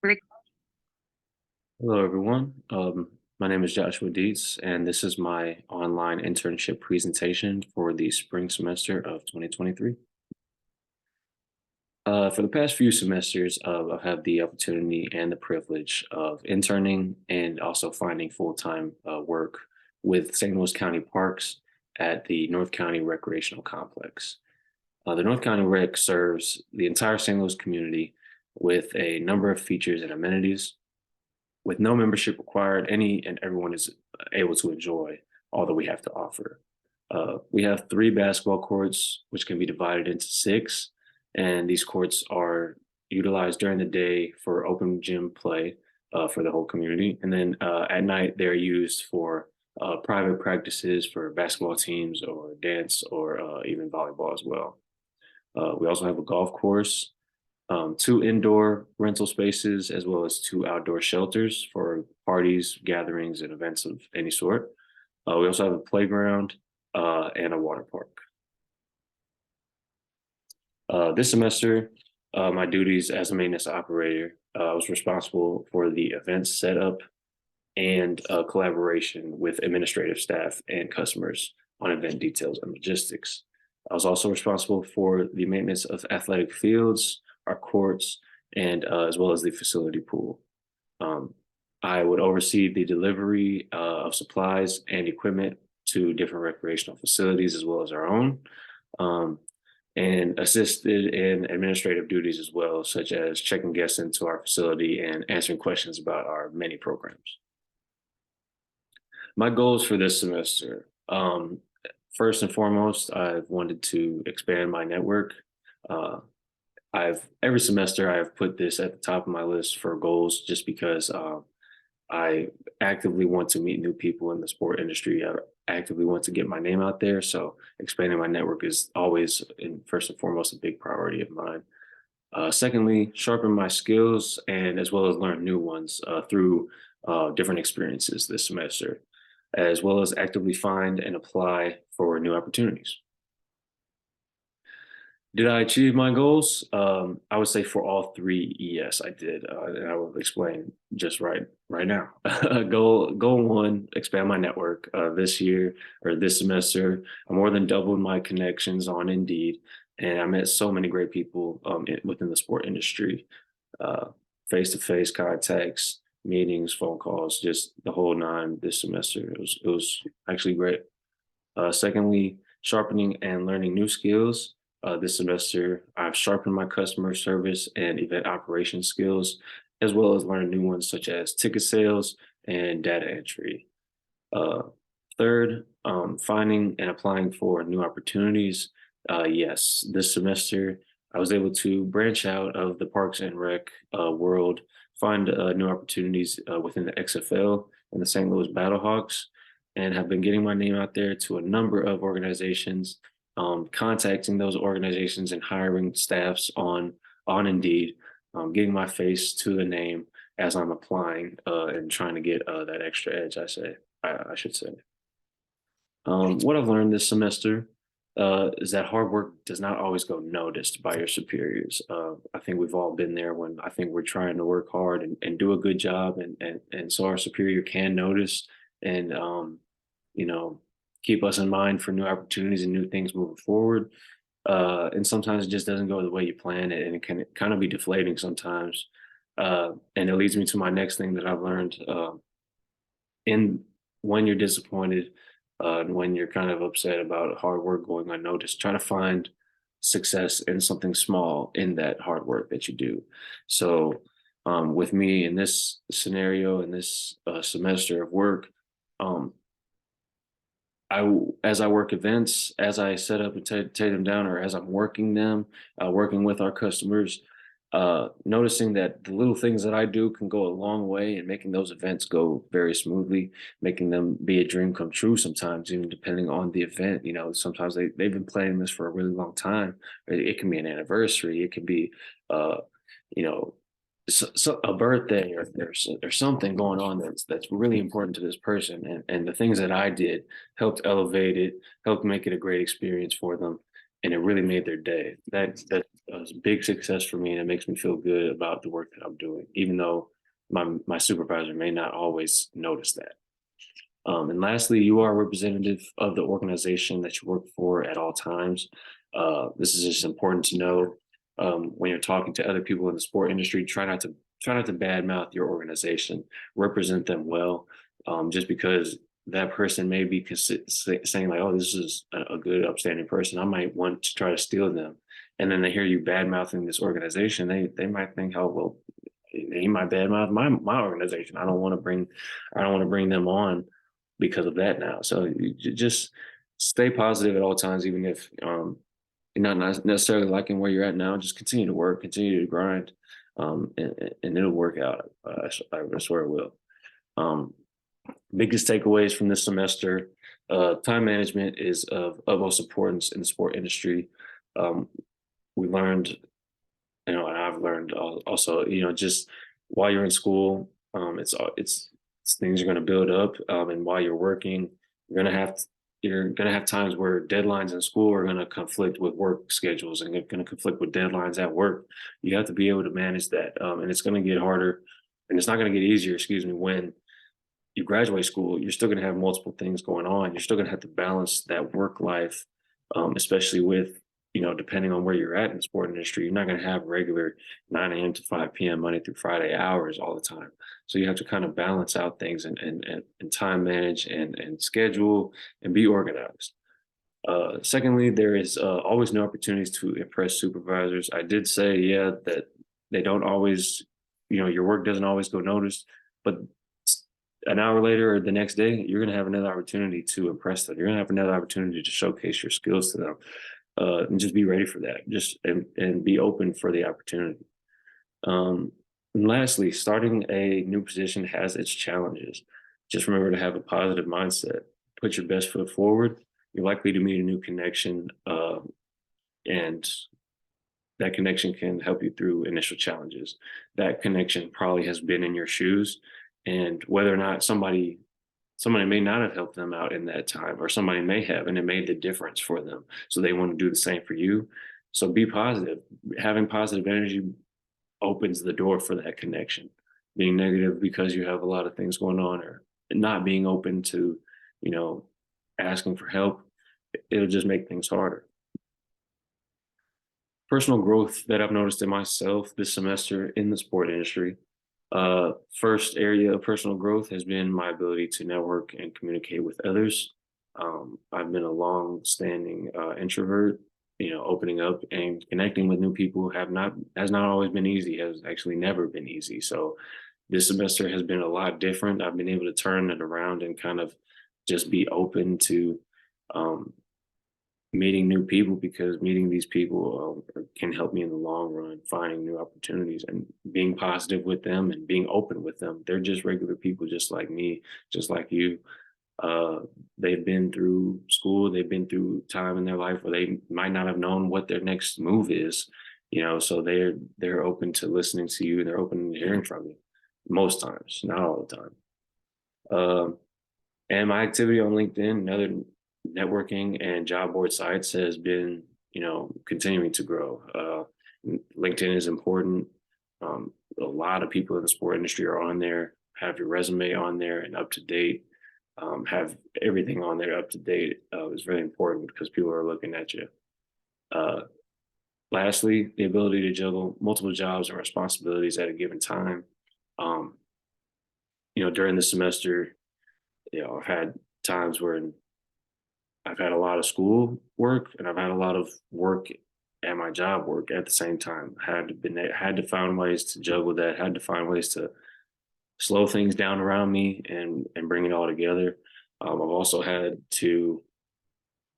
Rick. Hello, everyone. My name is Joshua Dietz, and this is my online internship presentation for the spring semester of 2023. For the past few semesters, I've had the opportunity and the privilege of interning and also finding full-time work with St. Louis County Parks at the North County Recreational Complex. The North County Rec serves the entire St. Louis community with a number of features and amenities with no membership required. Any and everyone is able to enjoy all that we have to offer. We have 3 basketball courts, which can be divided into 6, and these courts are utilized during the day for open gym play for the whole community, and then at night they're used for private practices for basketball teams or dance or even volleyball as well. We also have a golf course, 2 indoor rental spaces, as well as 2 outdoor shelters for parties, gatherings, and events of any sort. We also have a playground and a water park. This semester, my duties as a maintenance operator, I was responsible for the event setup and collaboration with administrative staff and customers on event details and logistics. I was also responsible for the maintenance of athletic fields, our courts, and as well as the facility pool. Um, I would oversee the delivery of supplies and equipment to different recreational facilities as well as our own, um, and assisted in administrative duties as well, such as checking guests into our facility and answering questions about our many programs. My goals for this semester, first and foremost, I've wanted to expand my network. Uh, I've every semester I've put this at the top of my list for goals just because I actively want to meet new people in the sport industry. I actively want to get my name out there. So expanding my network is always, first and foremost, a big priority of mine. Secondly, sharpen my skills and as well as learn new ones through different experiences this semester, as well as actively find and apply for new opportunities. Did I achieve my goals? I would say for all 3, yes, I did. And I will explain just right now. Goal 1, expand my network. This year or this semester, I more than doubled my connections on Indeed, and I met so many great people within the sport industry. Uh, Face-to-face contacts, meetings, phone calls, just the whole nine this semester. It was actually great. Secondly, sharpening and learning new skills. This semester, I've sharpened my customer service and event operations skills, as well as learned new ones such as ticket sales and data entry. Uh, Third, finding and applying for new opportunities. Yes, this semester, I was able to branch out of the Parks and Rec world, find new opportunities within the XFL and the St. Louis Battlehawks, and have been getting my name out there to a number of organizations, contacting those organizations and hiring staffs on Indeed, getting my face to the name as I'm applying and trying to get that extra edge. I should say. What I've learned this semester is that hard work does not always go noticed by your superiors. I think we've all been there when I think we're trying to work hard and do a good job, and so our superior can notice and you know keep us in mind for new opportunities and new things moving forward. And sometimes it just doesn't go the way you plan it, and it can kind of be deflating sometimes. And it leads me to my next thing that I've learned in when you're disappointed and when you're kind of upset about hard work going unnoticed, try to find success in something small in that hard work that you do. So, with me in this scenario, in this semester of work, um, as I work events, as I set up and take them down, or as I'm working them, working with our customers, noticing that the little things that I do can go a long way in making those events go very smoothly, making them be a dream come true sometimes, even depending on the event. Sometimes they've been planning this for a really long time. It can be an anniversary, it can be, uh, you know, a birthday, or there's something going on that's really important to this person, and the things that I did helped elevate it, helped make it a great experience for them, and it really made their day. That was a big success for me, and it makes me feel good about the work that I'm doing, even though my supervisor may not always notice that. And lastly, you are a representative of the organization that you work for at all times. This is just important to know when you're talking to other people in the sport industry. Try not to badmouth your organization. Represent them well. Just because that person may be saying like, "Oh, this is a good, upstanding person," I might want to try to steal them, and then they hear you bad mouthing this organization. They might think, "Oh, well, he might badmouth my organization. I don't want to bring them on because of that now." So just stay positive at all times, even if you're not necessarily liking where you're at now. Just continue to work, continue to grind, and it'll work out. I swear it will. Um, Biggest takeaways from this semester: time management is of utmost importance in the sport industry. Um, we learned, and I've learned also, just while you're in school, it's things are going to build up, and while you're working, you're going to have you're going to have times where deadlines in school are going to conflict with work schedules, and they're going to conflict with deadlines at work. You have to be able to manage that, and it's going to get harder, and it's not going to get easier. Excuse me, when you graduate school, you're still going to have multiple things going on. You're still going to have to balance that work life, especially with, depending on where you're at in the sport industry. You're not going to have regular 9 a.m. to 5 p.m. Monday through Friday hours all the time. So you have to kind of balance out things and time manage and schedule and be organized. Secondly, there is always new opportunities to impress supervisors. I did say, yeah, that they don't always, your work doesn't always go noticed, but an hour later or the next day, you're going to have another opportunity to impress them. You're going to have another opportunity to showcase your skills to them, and just be ready for that. Just and be open for the opportunity. And lastly, starting a new position has its challenges. Just remember to have a positive mindset. Put your best foot forward. You're likely to meet a new connection, and that connection can help you through initial challenges. That connection probably has been in your shoes, and whether or not somebody may not have helped them out in that time, or somebody may have, and it made the difference for them. So they want to do the same for you. So be positive. Having positive energy opens the door for that connection. Being negative because you have a lot of things going on, or not being open to, you know, asking for help, it'll just make things harder. Personal growth that I've noticed in myself this semester in the sport industry. First area of personal growth has been my ability to network and communicate with others. I've been a long-standing introvert. Opening up and connecting with new people has not always been easy. Has actually never been easy. So this semester has been a lot different. I've been able to turn it around and kind of just be open to um, meeting new people, because meeting these people can help me in the long run, finding new opportunities and being positive with them and being open with them. They're just regular people, just like me, just like you. uh, they've been through school, they've been through time in their life where they might not have known what their next move is, so they're open to listening to you, and they're open to hearing from you most times, not all the time. um, and my activity on LinkedIn and other networking and job board sites has been, continuing to grow. LinkedIn is important. A lot of people in the sport industry are on there. Have your resume on there and up to date. Have everything on there up to date. Is very important because people are looking at you. Uh, Lastly, the ability to juggle multiple jobs and responsibilities at a given time. Um, during the semester, I've had times where I've had a lot of school work, and I've had a lot of work at my job work at the same time. Had to find ways to juggle that. Had to find ways to slow things down around me and bring it all together. I've also had to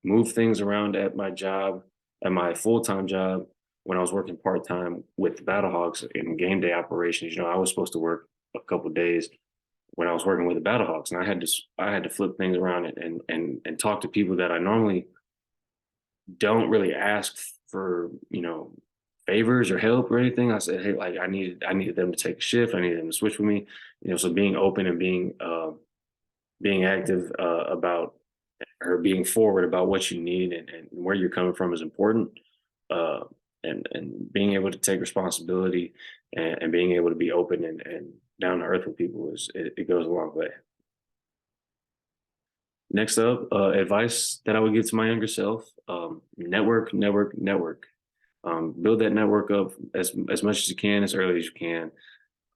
move things around at my job, at my full time job, when I was working part time with the Battlehawks in game day operations. I was supposed to work a couple days when I was working with the Battlehawks, and I had to flip things around and talk to people that I normally don't really ask for, favors or help or anything. I said, hey, like I needed them to take a shift. I needed them to switch with me. So being open and being active about or being forward about what you need and where you're coming from is important. Uh, and being able to take responsibility and being able to be open and down to earth with people it goes a long way. Next up, advice that I would give to my younger self: network, network, network. Build that network up as much as you can, as early as you can.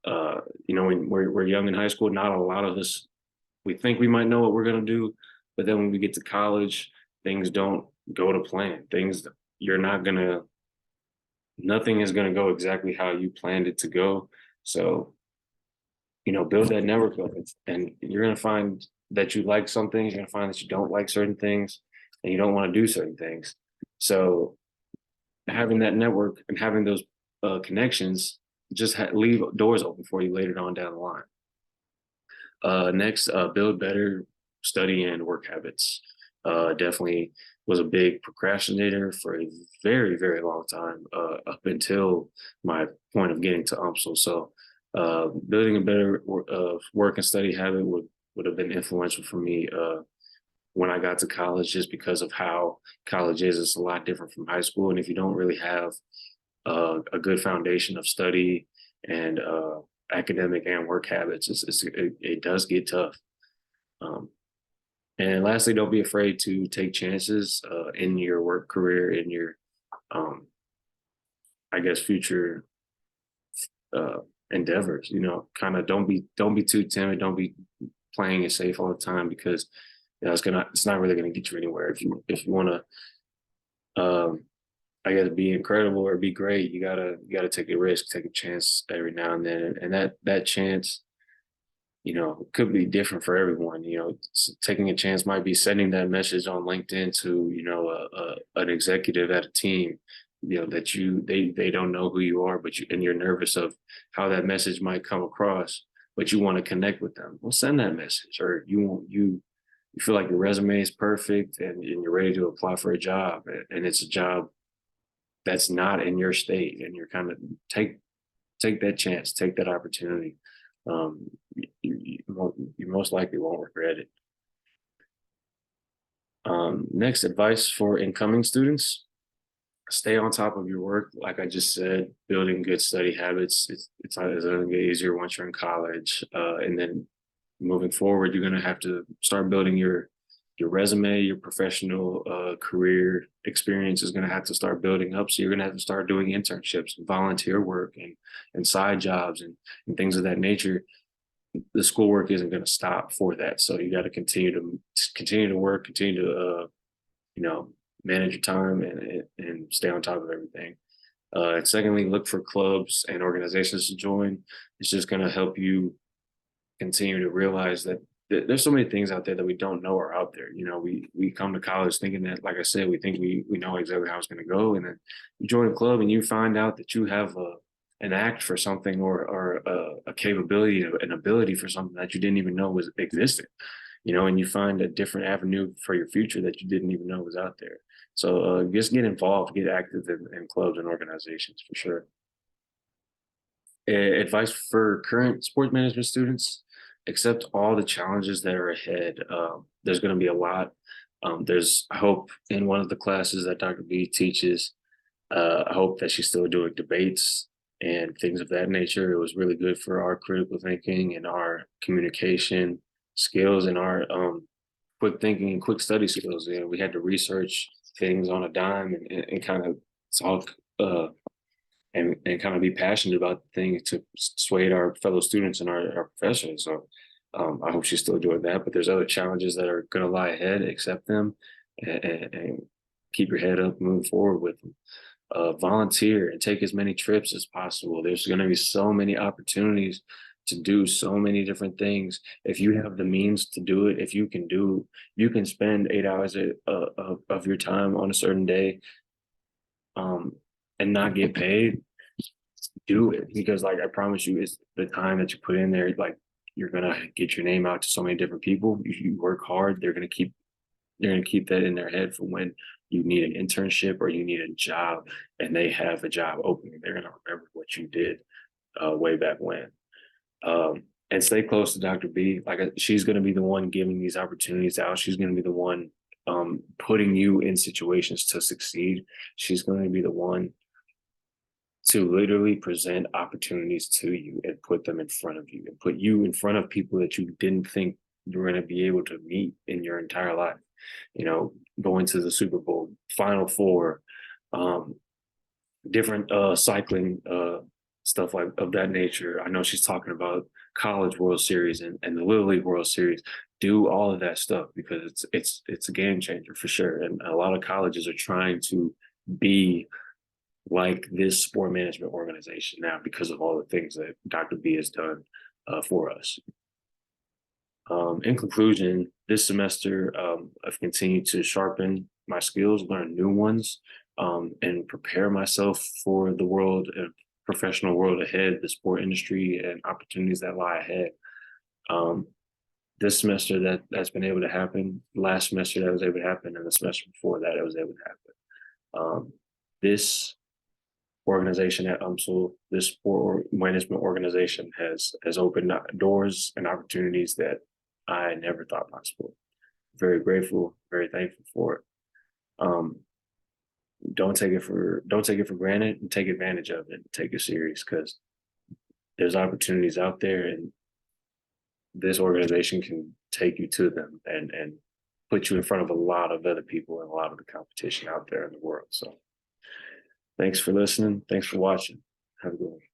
When we're young in high school, not a lot of us, we think we might know what we're going to do, but then when we get to college, things don't go to plan. You're not going to, nothing is going to go exactly how you planned it to go. So, build that network up, and you're going to find that you like some things, you're going to find that you don't like certain things, and you don't want to do certain things. So, having that network and having those connections just leave doors open for you later on down the line. Next, build better study and work habits. Definitely was a big procrastinator for a very, very long time, up until my point of getting to UMSL. So, building a better work and study habit would have been influential for me when I got to college, just because of how college is. It's a lot different from high school, and if you don't really have a good foundation of study and academic and work habits, it does get tough. Um, and lastly, don't be afraid to take chances in your work career, in your, um, I guess, future uh, endeavors. Kind of don't be too timid. Don't be playing it safe all the time, because it's not really gonna get you anywhere. If you want to, I guess, be incredible or be great, you gotta take a risk, take a chance every now and then, and that chance, could be different for everyone. Taking a chance might be sending that message on LinkedIn to, an executive at a team, that they don't know who you are, but you're nervous of how that message might come across, but you want to connect with them. Well, send that message. Or you feel like your resume is perfect, and you're ready to apply for a job, and it's a job that's not in your state, and you're kind of take that chance, take that opportunity. You most likely won't regret it. Next, advice for incoming students: stay on top of your work. Like I just said, building good study habits. It's going to get easier once you're in college, and then moving forward, you're going to have to start building your resume. Your professional career experience is going to have to start building up. So you're going to have to start doing internships and volunteer work and side jobs and things of that nature. The schoolwork isn't going to stop for that. So you got to continue to work, continue to you know manage your time and stay on top of everything. And secondly, look for clubs and organizations to join. It's just going to help you continue to realize that there's so many things out there that we don't know are out there. We come to college thinking that, like I said, we think we know exactly how it's going to go, and then you join a club and you find out that you have an act for something, or a capability, an ability for something that you didn't even know was existed. And you find a different avenue for your future that you didn't even know was out there. So just get involved, get active in clubs and organizations for sure. Advice for current sport management students: accept all the challenges that are ahead. There's going to be a lot. I hope in one of the classes that Dr. B teaches, I hope that she's still doing debates and things of that nature. It was really good for our critical thinking and our communication skills and our quick thinking and quick study skills. We had to research things on a dime and kind of talk and kind of be passionate about the thing to sway our fellow students and our professors. So I hope she's still doing that. But there's other challenges that are going to lie ahead. Accept them and keep your head up, move forward with them. Volunteer and take as many trips as possible. There's going to be so many opportunities to do so many different things. If you have the means to do it, if you can spend 8 hours of your time on a certain day, um, and not get paid, do it, because, like, I promise you, it's the time that you put in there. Like, you're gonna get your name out to so many different people. If you work hard, they're gonna keep that in their head for when you need an internship or you need a job and they have a job opening. They're gonna remember what you did way back when. Um, and stay close to Dr. B. Like she's going to be the one giving these opportunities out. She's going to be the one putting you in situations to succeed. She's going to be the one to literally present opportunities to you and put them in front of you and put you in front of people that you didn't think you were going to be able to meet in your entire life. You know, going to the Super Bowl, Final Four, um, different cycling stuff like of that nature. I know she's talking about college World Series and the Little League World Series. Do all of that stuff because it's a game changer for sure. And a lot of colleges are trying to be like this sport management organization now because of all the things that Dr. B has done for us. In conclusion, this semester, I've continued to sharpen my skills, learn new ones, and prepare myself for the world and professional world ahead, the sport industry, and opportunities that lie ahead. Um, this semester, that's been able to happen. Last semester, that was able to happen, and the semester before that, it was able to happen. This organization at UMSL, this sport management organization has opened doors and opportunities that I never thought possible. Very grateful, very thankful for it. Don't take it for granted, and take advantage of it and take it serious because there's opportunities out there and this organization can take you to them and put you in front of a lot of other people and a lot of the competition out there in the world. So thanks for listening. Thanks for watching. Have a good one.